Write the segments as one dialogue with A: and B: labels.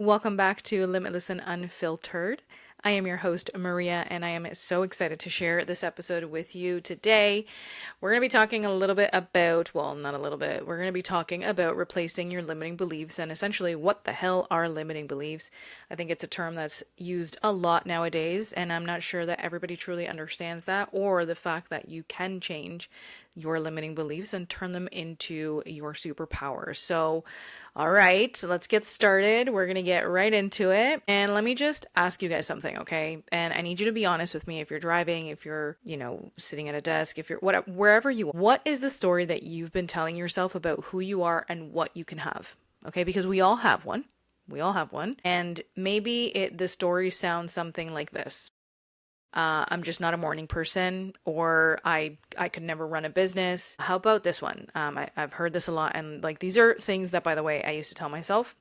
A: Welcome back to Limitless and Unfiltered. I am your host, Maria, and I am so excited to share this episode with you today. We're going to be talking a little bit about, well, not a little bit, we're going to be talking about replacing your limiting beliefs and essentially what the hell are limiting beliefs. I think it's a term that's used a lot nowadays, and I'm not sure that everybody truly understands that or the fact that you can change your limiting beliefs and turn them into your superpowers. So, all right, so let's get started. We're going to get right into it. And let me just ask you guys something, okay? And I need you to be honest with me if you're driving, if you're, sitting at a desk, if you're whatever, wherever you are. What is the story that you've been telling yourself about who you are and what you can have? Okay, because we all have one. We all have one. And maybe the story sounds something like this. I'm just not a morning person, or I could never run a business. How about this one? I've heard this a lot, and like these are things that, by the way, I used to tell myself.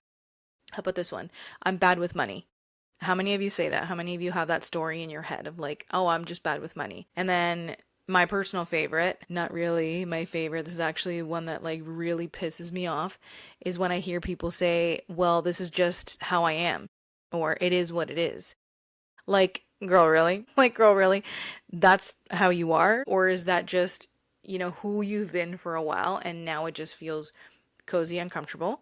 A: How about this one? I'm bad with money. How many of you say that? How many of you have that story in your head of like, oh, I'm just bad with money? And then my personal favorite, not really my favorite, this is actually one that like really pisses me off, is when I hear people say, well, this is just how I am, or it is what it is. Like, girl, really? Like, girl, really? That's how you are? Or is that just, who you've been for a while and now it just feels cozy and comfortable?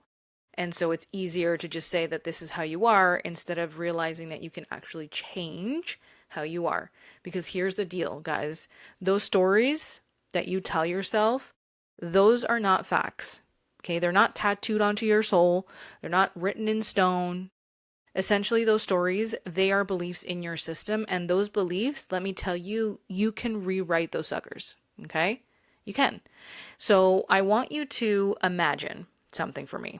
A: And so it's easier to just say that this is how you are instead of realizing that you can actually change how you are. Because here's the deal, guys. Those stories that you tell yourself, those are not facts. Okay? They're not tattooed onto your soul. They're not written in stone. Essentially, those stories, they are beliefs in your system. And those beliefs, let me tell you, you can rewrite those suckers. Okay? You can. So I want you to imagine something for me.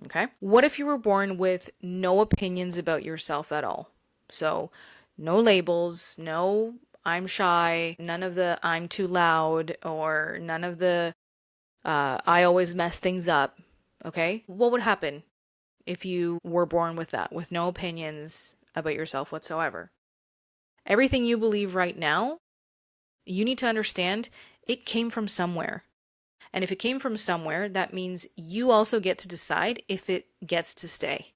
A: Okay? What if you were born with no opinions about yourself at all? So, no labels, no I'm shy, none of the I'm too loud, or none of the I always mess things up. Okay? What would happen if you were born with that, with no opinions about yourself whatsoever? Everything you believe right now, you need to understand it came from somewhere. And if it came from somewhere, that means you also get to decide if it gets to stay.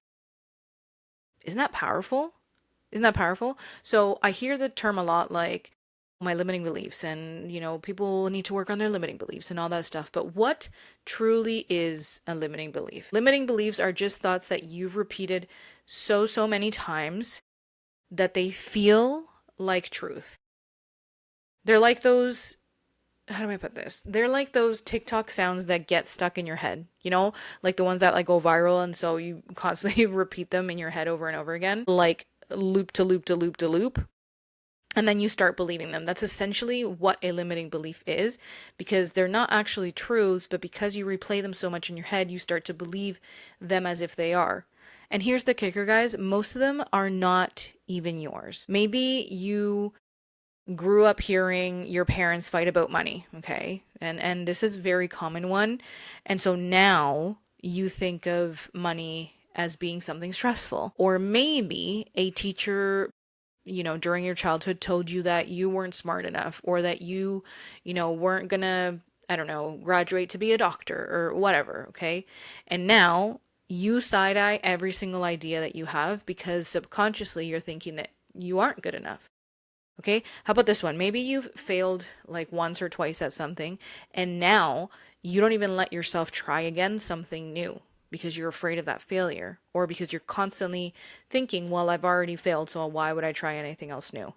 A: Isn't that powerful? Isn't that powerful? So I hear the term a lot like my limiting beliefs and, people need to work on their limiting beliefs and all that stuff. But what truly is a limiting belief? Limiting beliefs are just thoughts that you've repeated so many times that they feel like truth. They're like those, how do I put this? They're like those TikTok sounds that get stuck in your head, like the ones that like go viral and so you constantly repeat them in your head over and over again, like loop to loop to loop to loop. And then you start believing them. That's essentially what a limiting belief is, because they're not actually truths, but because you replay them so much in your head, you start to believe them as if they are. And here's the kicker, guys, most of them are not even yours. Maybe you grew up hearing your parents fight about money, okay? And this is a very common one. And so now you think of money as being something stressful. Or maybe a teacher, during your childhood told you that you weren't smart enough or that you weren't gonna, I don't know, graduate to be a doctor or whatever, okay? And now you side eye every single idea that you have because subconsciously you're thinking that you aren't good enough. Okay, how about this one? Maybe you've failed like once or twice at something, and now you don't even let yourself try again something new because you're afraid of that failure, or because you're constantly thinking, well, I've already failed, so why would I try anything else new?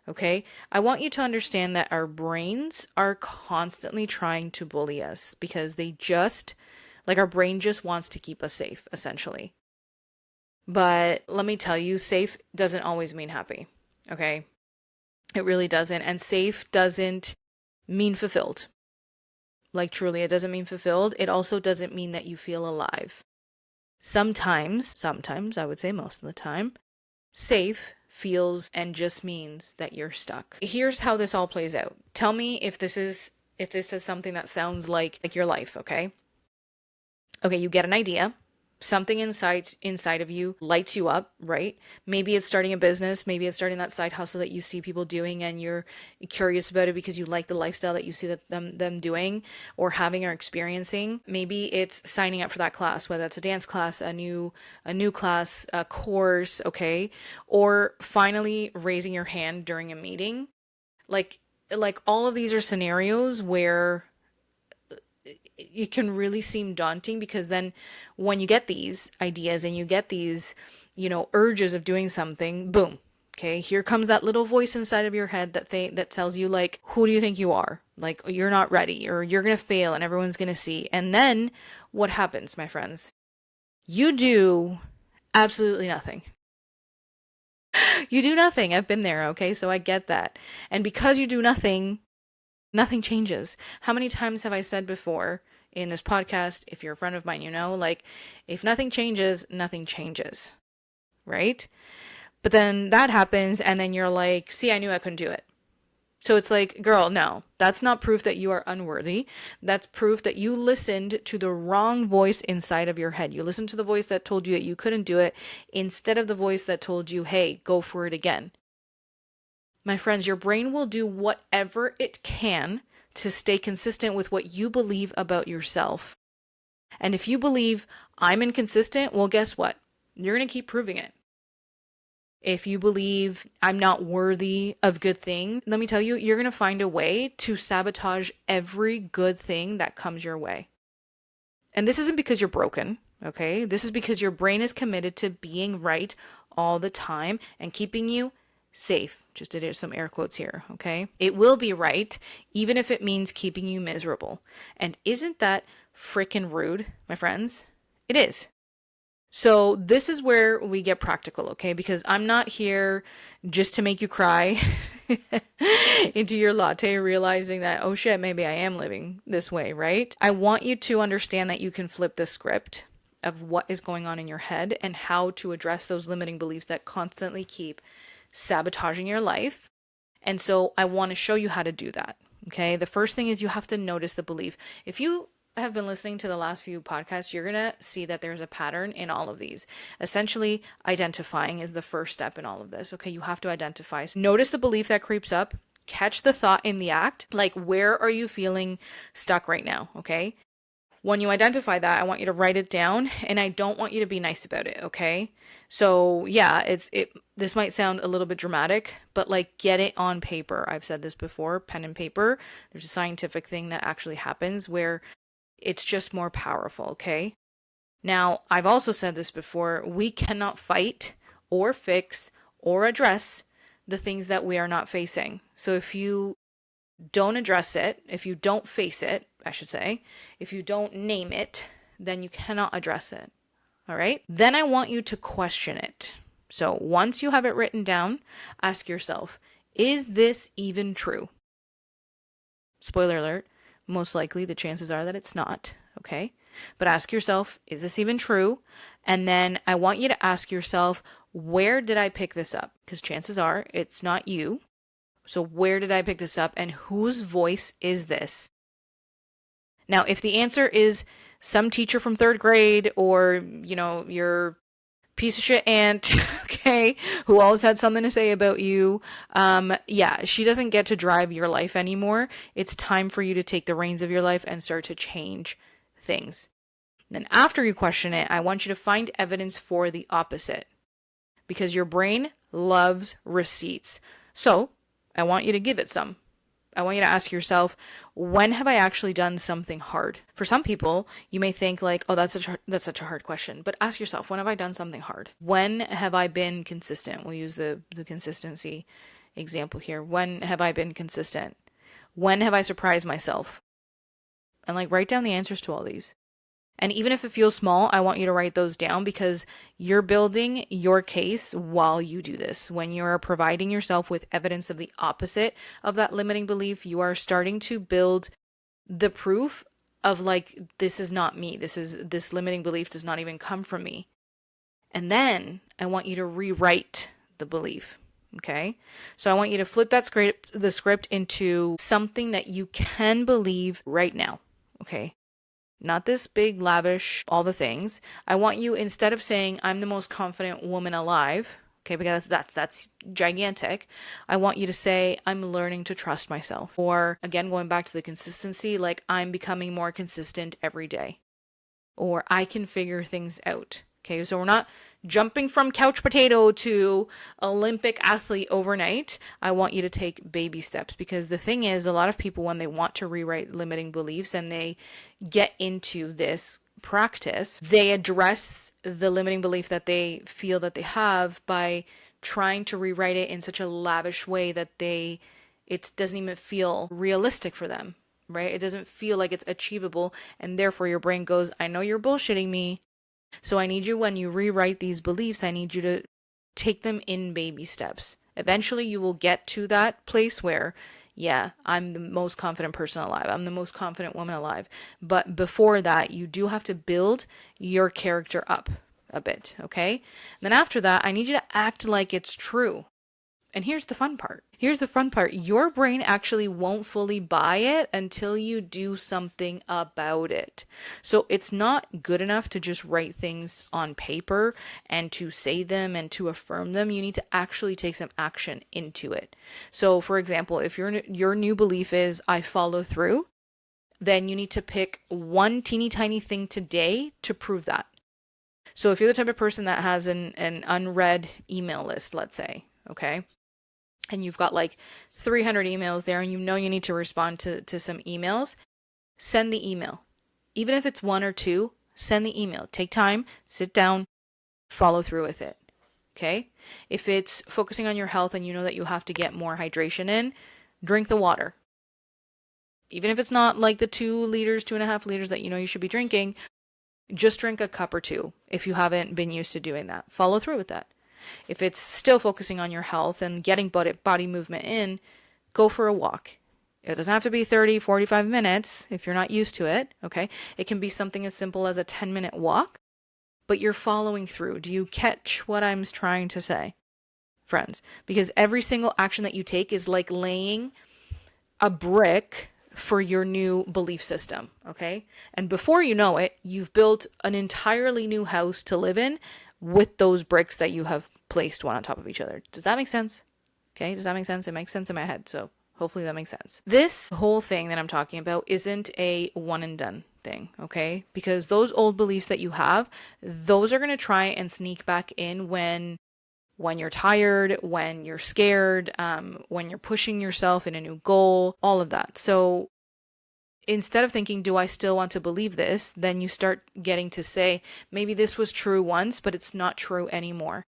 A: Okay, I want you to understand that our brains are constantly trying to bully us because like our brain just wants to keep us safe, essentially. But let me tell you, safe doesn't always mean happy. Okay, it really doesn't. And safe doesn't mean fulfilled. Like, truly, it doesn't mean fulfilled. It also doesn't mean that you feel alive. Sometimes, I would say most of the time, safe feels and just means that you're stuck. Here's how this all plays out. Tell me if this is something that sounds like your life, okay? Okay, you get an idea. something inside of you lights you up, right? Maybe it's starting a business, maybe it's starting that side hustle that you see people doing and you're curious about it because you like the lifestyle that you see that them doing or having or experiencing. Maybe it's signing up for that class, whether it's a dance class, a new class, a course, okay? Or finally raising your hand during a meeting. Like all of these are scenarios where it can really seem daunting because then when you get these ideas and you get these, urges of doing something, boom. Okay, here comes that little voice inside of your head that tells you like, who do you think you are? Like you're not ready or you're going to fail and everyone's going to see. And then what happens, my friends? You do absolutely nothing. You do nothing. I've been there, okay? So I get that. And because you do nothing, nothing changes. How many times have I said before in this podcast, if you're a friend of mine, like, if nothing changes, nothing changes, right? But then that happens, and then you're like, see, I knew I couldn't do it. So it's like, girl, no, that's not proof that you are unworthy. That's proof that you listened to the wrong voice inside of your head. You listened to the voice that told you that you couldn't do it instead of the voice that told you, hey, go for it again. My friends, your brain will do whatever it can to stay consistent with what you believe about yourself. And if you believe I'm inconsistent, well, guess what? You're going to keep proving it. If you believe I'm not worthy of good things, let me tell you, you're going to find a way to sabotage every good thing that comes your way. And this isn't because you're broken, okay? This is because your brain is committed to being right all the time and keeping you safe. Just did some air quotes here, okay? It will be right, even if it means keeping you miserable. And isn't that freaking rude, my friends? It is. So this is where we get practical, okay? Because I'm not here just to make you cry into your latte, realizing that, oh shit, maybe I am living this way, right? I want you to understand that you can flip the script of what is going on in your head and how to address those limiting beliefs that constantly keep sabotaging your life. And so I want to show you how to do that. Okay. The first thing is you have to notice the belief. If you have been listening to the last few podcasts, you're going to see that there's a pattern in all of these. Essentially, identifying is the first step in all of this. Okay. You have to identify. So notice the belief that creeps up. Catch the thought in the act. Like, where are you feeling stuck right now? Okay. When you identify that, I want you to write it down and I don't want you to be nice about it, okay? So, yeah, this might sound a little bit dramatic, but like get it on paper. I've said this before, pen and paper. There's a scientific thing that actually happens where it's just more powerful, okay? Now, I've also said this before, we cannot fight or fix or address the things that we are not facing. So if you don't address it, if you don't face it, I should say, if you don't name it, then you cannot address it. All right? Then I want you to question it. So once you have it written down, ask yourself, is this even true? Spoiler alert, most likely the chances are that it's not, okay? But ask yourself, is this even true? And then I want you to ask yourself, where did I pick this up? Because chances are it's not you. So where did I pick this up and whose voice is this? Now, if the answer is some teacher from third grade or, your piece of shit aunt, okay, who always had something to say about you, yeah, she doesn't get to drive your life anymore. It's time for you to take the reins of your life and start to change things. Then after you question it, I want you to find evidence for the opposite because your brain loves receipts. So I want you to give it some. I want you to ask yourself, when have I actually done something hard? For some people, you may think like, oh, that's such a hard question. But ask yourself, when have I done something hard? When have I been consistent? We'll use the consistency example here. When have I been consistent? When have I surprised myself? And like write down the answers to all these. And even if it feels small, I want you to write those down because you're building your case while you do this. When you're providing yourself with evidence of the opposite of that limiting belief, you are starting to build the proof of like, this is not me. This limiting belief does not even come from me. And then I want you to rewrite the belief. Okay. So I want you to flip the script into something that you can believe right now. Okay. Not this big, lavish, all the things. I want you, instead of saying, I'm the most confident woman alive, okay, because that's gigantic, I want you to say, I'm learning to trust myself. Or again, going back to the consistency, like I'm becoming more consistent every day. Or I can figure things out. Okay, so we're not jumping from couch potato to Olympic athlete overnight. I want you to take baby steps, because the thing is, a lot of people, when they want to rewrite limiting beliefs and they get into this practice, they address the limiting belief that they feel that they have by trying to rewrite it in such a lavish way that it doesn't even feel realistic for them, right? It doesn't feel like it's achievable, and therefore your brain goes, I know you're bullshitting me. So I need you, when you rewrite these beliefs, I need you to take them in baby steps. Eventually you will get to that place where, yeah, I'm the most confident person alive. I'm the most confident woman alive. But before that, you do have to build your character up a bit, okay? And then after that, I need you to act like it's true. And here's the fun part. Here's the fun part. Your brain actually won't fully buy it until you do something about it. So it's not good enough to just write things on paper and to say them and to affirm them. You need to actually take some action into it. So for example, if your new belief is I follow through, then you need to pick one teeny tiny thing today to prove that. So if you're the type of person that has an unread email list, let's say, okay, and you've got like 300 emails there and you know you need to respond to some emails, send the email. Even if it's one or two, send the email. Take time, sit down, follow through with it. Okay? If it's focusing on your health and you know that you have to get more hydration in, drink the water. Even if it's not like the 2 liters, 2.5 liters that you know you should be drinking, just drink a cup or two if you haven't been used to doing that. Follow through with that. If it's still focusing on your health and getting body movement in, go for a walk. It doesn't have to be 30, 45 minutes if you're not used to it, okay? It can be something as simple as a 10-minute walk, but you're following through. Do you catch what I'm trying to say, friends? Because every single action that you take is like laying a brick for your new belief system, okay? And before you know it, you've built an entirely new house to live in with those bricks that you have placed one on top of each other. Does that make sense? Okay, does that make sense? It makes sense in my head, so hopefully that makes sense. This whole thing that I'm talking about isn't a one and done thing, okay? Because those old beliefs that you have, those are going to try and sneak back in when you're tired, when you're scared, when you're pushing yourself in a new goal, all of that. So instead of thinking, do I still want to believe this? Then you start getting to say, maybe this was true once, but it's not true anymore.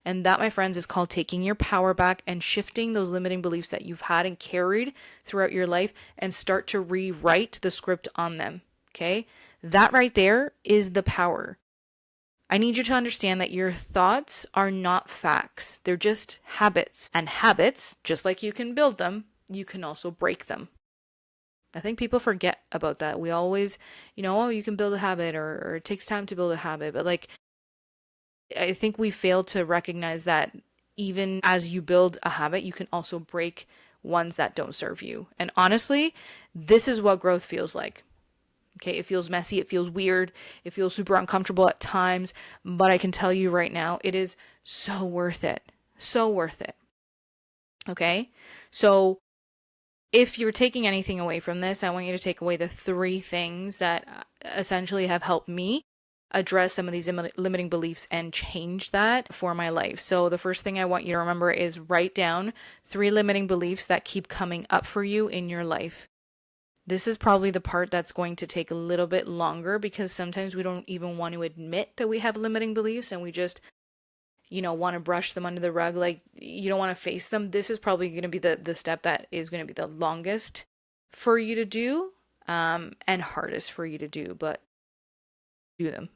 A: And that, my friends, is called taking your power back and shifting those limiting beliefs that you've had and carried throughout your life and start to rewrite the script on them. Okay? That right there is the power. I need you to understand that your thoughts are not facts. They're just habits. And habits, just like you can build them, you can also break them. I think people forget about that. We always, oh, you can build a habit or it takes time to build a habit. But like, I think we fail to recognize that even as you build a habit, you can also break ones that don't serve you. And honestly, this is what growth feels like. Okay, it feels messy, it feels weird, it feels super uncomfortable at times, but I can tell you right now, it is so worth it. So worth it. Okay? So if you're taking anything away from this, I want you to take away the 3 things that essentially have helped me address some of these limiting beliefs and change that for my life. So the first thing I want you to remember is write down 3 limiting beliefs that keep coming up for you in your life. This is probably the part that's going to take a little bit longer because sometimes we don't even want to admit that we have limiting beliefs and we just, want to brush them under the rug. Like, you don't want to face them. This is probably going to be the step that is going to be the longest for you to do, and hardest for you to do, but do them.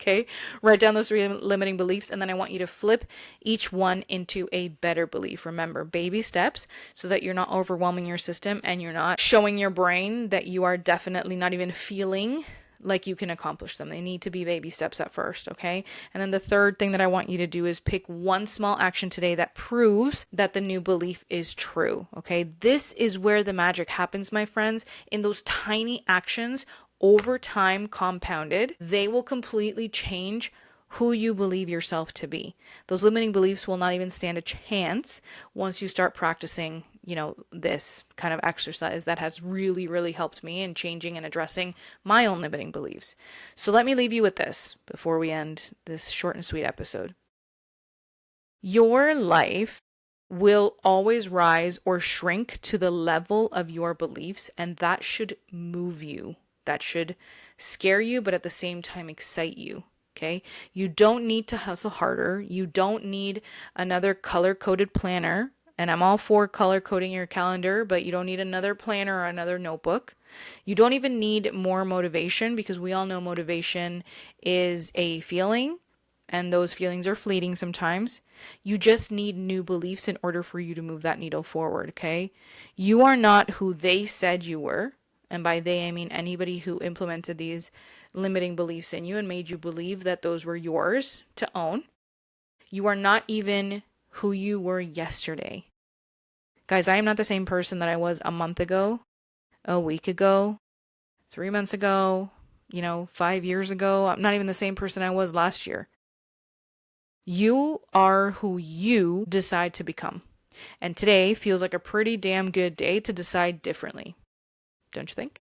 A: Okay, write down those 3 limiting beliefs, and then I want you to flip each one into a better belief. Remember, baby steps so that you're not overwhelming your system and you're not showing your brain that you are definitely not even feeling like you can accomplish them. They need to be baby steps at first, okay? And then the third thing that I want you to do is pick one small action today that proves that the new belief is true, okay? This is where the magic happens, my friends, in those tiny actions over time compounded, they will completely change who you believe yourself to be. Those limiting beliefs will not even stand a chance once you start practicing, this kind of exercise that has really, really helped me in changing and addressing my own limiting beliefs. So let me leave you with this before we end this short and sweet episode. Your life will always rise or shrink to the level of your beliefs, and that should move you. That should scare you, but at the same time excite you. Okay? You don't need to hustle harder. You don't need another color coded planner. And I'm all for color coding your calendar, but you don't need another planner or another notebook. You don't even need more motivation because we all know motivation is a feeling and those feelings are fleeting sometimes. You just need new beliefs in order for you to move that needle forward, okay? You are not who they said you were. And by they, I mean anybody who implemented these limiting beliefs in you and made you believe that those were yours to own. You are not even who you were yesterday. Guys, I am not the same person that I was a month ago, a week ago, 3 months ago, 5 years ago. I'm not even the same person I was last year. You are who you decide to become. And today feels like a pretty damn good day to decide differently. Don't you think?